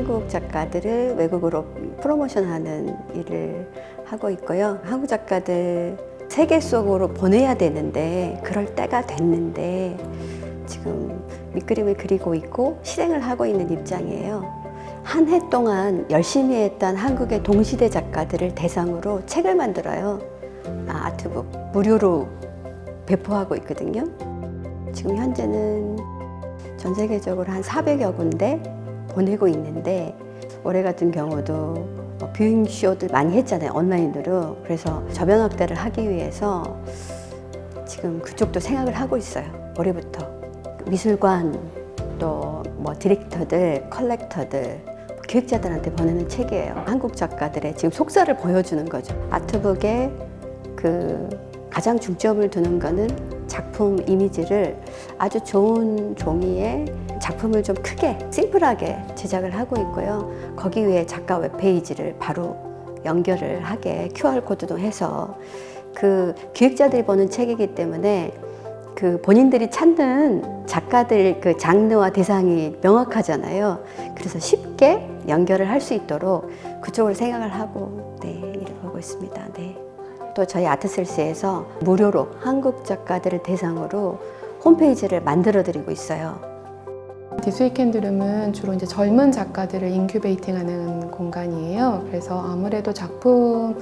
한국 작가들을 외국으로 프로모션하는 일을 하고 있고요. 한국 작가들 세계 속으로 보내야 되는데 그럴 때가 됐는데 지금 밑그림을 그리고 있고 실행을 하고 있는 입장이에요. 한 해 동안 열심히 했던 한국의 동시대 작가들을 대상으로 책을 만들어요. 아트북 무료로 배포하고 있거든요. 지금 현재는 전 세계적으로 한 400여 군데 보내고 있는데 올해 같은 경우도 뷰잉쇼들 많이 했잖아요, 온라인으로. 그래서 저변 확대를 하기 위해서 지금 그쪽도 생각을 하고 있어요. 올해부터 미술관 또 디렉터들, 컬렉터들, 기획자들한테 보내는 책이에요. 한국 작가들의 지금 속살을 보여주는 거죠. 아트북에 가장 중점을 두는 거는 작품 이미지를 아주 좋은 종이에 작품을 좀 크게 심플하게 제작을 하고 있고요. 거기 위에 작가 웹페이지를 바로 연결을 하게 QR코드도 해서 기획자들이 보는 책이기 때문에 본인들이 찾는 작가들 장르와 대상이 명확하잖아요. 그래서 쉽게 연결을 할 수 있도록 그쪽을 생각을 하고 일을 보고 있습니다. 또 저희 아트셀스에서 무료로 한국 작가들을 대상으로 홈페이지를 만들어 드리고 있어요. 디스 위켄드룸은 주로 이제 젊은 작가들을 인큐베이팅하는 공간이에요. 그래서 아무래도 작품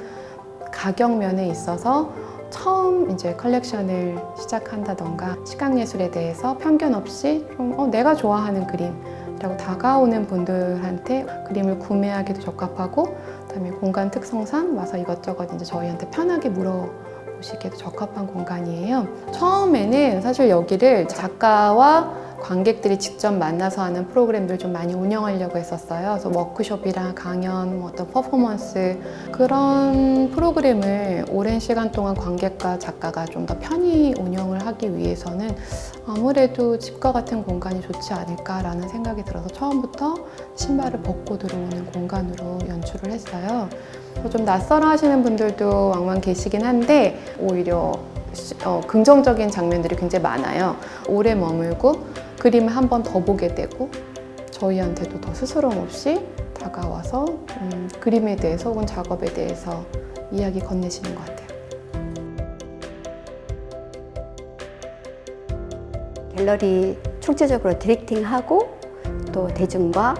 가격 면에 있어서 처음 이제 컬렉션을 시작한다던가 시각예술에 대해서 편견 없이 좀 내가 좋아하는 그림이라고 다가오는 분들한테 그림을 구매하기도 적합하고, 그다음에 공간 특성상 와서 이것저것 이제 저희한테 편하게 물어보시기에도 적합한 공간이에요. 처음에는 사실 여기를 작가와 관객들이 직접 만나서 하는 프로그램들 좀 많이 운영하려고 했었어요. 그래서 워크숍이랑 강연, 어떤 퍼포먼스 그런 프로그램을 오랜 시간 동안 관객과 작가가 좀 더 편히 운영을 하기 위해서는 아무래도 집과 같은 공간이 좋지 않을까라는 생각이 들어서 처음부터 신발을 벗고 들어오는 공간으로 연출을 했어요. 좀 낯설어 하시는 분들도 왕왕 계시긴 한데 오히려 긍정적인 장면들이 굉장히 많아요. 오래 머물고 그림을 한 번 더 보게 되고 저희한테도 더 스스럼 없이 다가와서 그림에 대해서 혹은 작업에 대해서 이야기 건네시는 것 같아요. 갤러리 총체적으로 디렉팅하고 또 대중과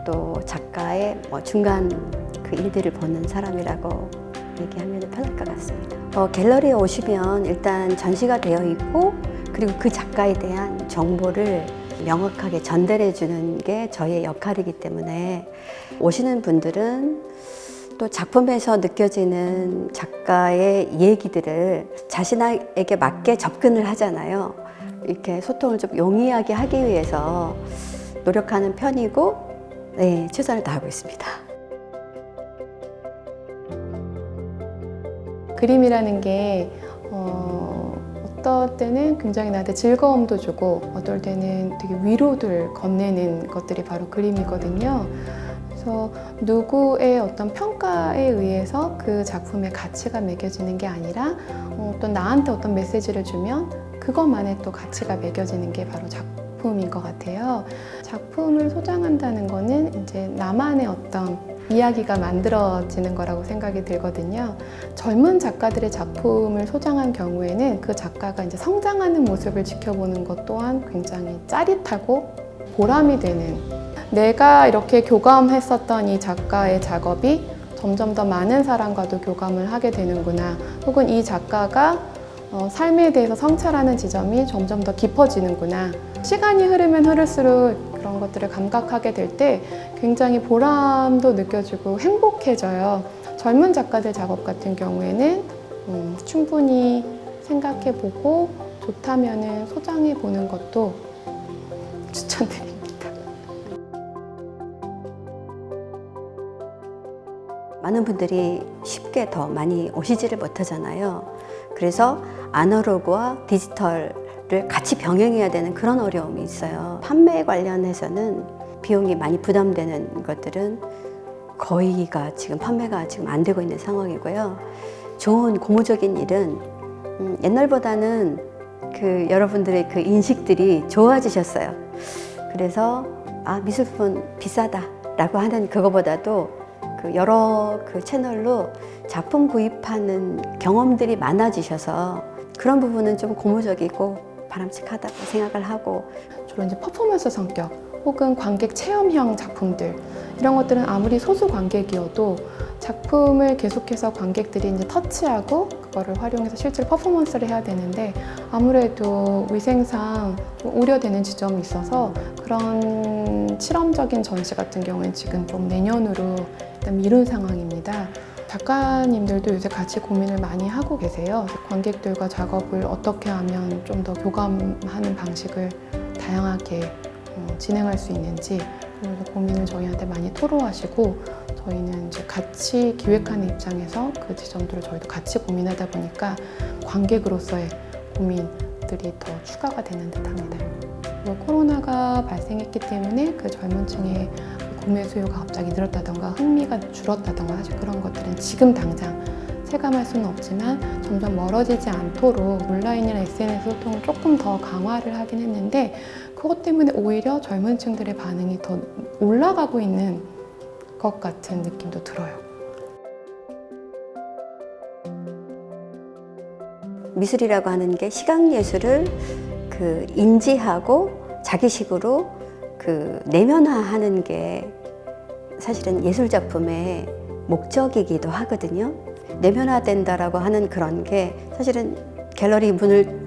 또 작가의 중간 일들을 보는 사람이라고 얘기하면 편할 것 같습니다. 갤러리에 오시면 일단 전시가 되어 있고 그리고 그 작가에 대한 정보를 명확하게 전달해 주는 게 저희의 역할이기 때문에 오시는 분들은 또 작품에서 느껴지는 작가의 얘기들을 자신에게 맞게 접근을 하잖아요. 이렇게 소통을 좀 용이하게 하기 위해서 노력하는 편이고 최선을 다하고 있습니다. 그림이라는 게 어떨 때는 굉장히 나한테 즐거움도 주고 어떨 때는 되게 위로를 건네는 것들이 바로 그림이거든요. 그래서 누구의 어떤 평가에 의해서 그 작품의 가치가 매겨지는 게 아니라 어떤 나한테 어떤 메시지를 주면 그것만의 또 가치가 매겨지는 게 바로 작품인 것 같아요. 작품을 소장한다는 거는 이제 나만의 어떤 이야기가 만들어지는 거라고 생각이 들거든요. 젊은 작가들의 작품을 소장한 경우에는 그 작가가 이제 성장하는 모습을 지켜보는 것 또한 굉장히 짜릿하고 보람이 되는, 내가 이렇게 교감했었던 이 작가의 작업이 점점 더 많은 사람과도 교감을 하게 되는구나, 혹은 이 작가가 삶에 대해서 성찰하는 지점이 점점 더 깊어지는구나. 시간이 흐르면 흐를수록 그런 것들을 감각하게 될 때 굉장히 보람도 느껴지고 행복해져요. 젊은 작가들 작업 같은 경우에는 충분히 생각해보고 좋다면은 소장해보는 것도 추천드립니다. 많은 분들이 쉽게 더 많이 오시지를 못하잖아요. 그래서 아날로그와 디지털을 같이 병행해야 되는 그런 어려움이 있어요. 판매 관련해서는 비용이 많이 부담되는 것들은 거의가 지금 판매가 지금 안 되고 있는 상황이고요. 좋은 고무적인 일은 옛날보다는 여러분들의 인식들이 좋아지셨어요. 그래서 미술품 비싸다 라고 하는 그거보다도 그 여러 그 채널로 작품 구입하는 경험들이 많아지셔서 그런 부분은 좀 고무적이고 바람직하다고 생각을 하고, 주로 이제 퍼포먼스 성격 혹은 관객 체험형 작품들, 이런 것들은 아무리 소수 관객이어도 작품을 계속해서 관객들이 이제 터치하고 그거를 활용해서 실제로 퍼포먼스를 해야 되는데, 아무래도 위생상 좀 우려되는 지점이 있어서 그런 실험적인 전시 같은 경우는 지금 좀 내년으로 일단 미룬 상황입니다. 작가님들도 요새 같이 고민을 많이 하고 계세요. 관객들과 작업을 어떻게 하면 좀 더 교감하는 방식을 다양하게 진행할 수 있는지, 그래서 고민을 저희한테 많이 토로하시고, 저희는 이제 같이 기획하는 입장에서 그 지점들을 저희도 같이 고민하다 보니까 관객으로서의 고민들이 더 추가가 되는 듯합니다. 그리고 코로나가 발생했기 때문에 그 젊은 층의 구매 수요가 갑자기 늘었다던가 흥미가 줄었다던가, 사실 그런 것들은 지금 당장 체감할 수는 없지만 점점 멀어지지 않도록 온라인이나 SNS 소통을 조금 더 강화를 하긴 했는데, 그것 때문에 오히려 젊은 층들의 반응이 더 올라가고 있는 것 같은 느낌도 들어요. 미술이라고 하는 게 시각예술을 그 인지하고 자기식으로 그 내면화하는 게 사실은 예술작품의 목적이기도 하거든요. 내면화된다라고 하는 그런 게 사실은 갤러리 문을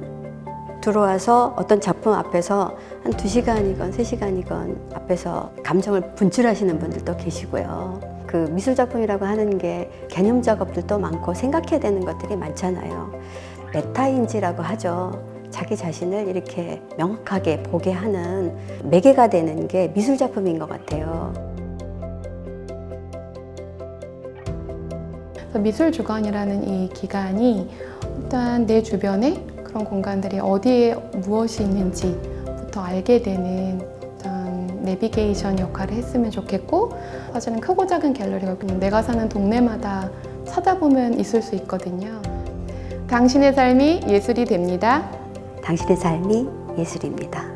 들어와서 어떤 작품 앞에서 한 2시간이건 3시간이건 앞에서 감정을 분출하시는 분들도 계시고요. 그 미술작품이라고 하는 게 개념 작업들도 많고 생각해야 되는 것들이 많잖아요. 메타인지라고 하죠. 자기 자신을 이렇게 명확하게 보게 하는 매개가 되는 게 미술작품인 것 같아요. 미술주간이라는 이 기간이 일단 내 주변에 그런 공간들이 어디에 무엇이 있는지부터 알게 되는 어떤 내비게이션 역할을 했으면 좋겠고, 사실은 크고 작은 갤러리가 그냥 내가 사는 동네마다 찾아보면 있을 수 있거든요. 당신의 삶이 예술이 됩니다. 당신의 삶이 예술입니다.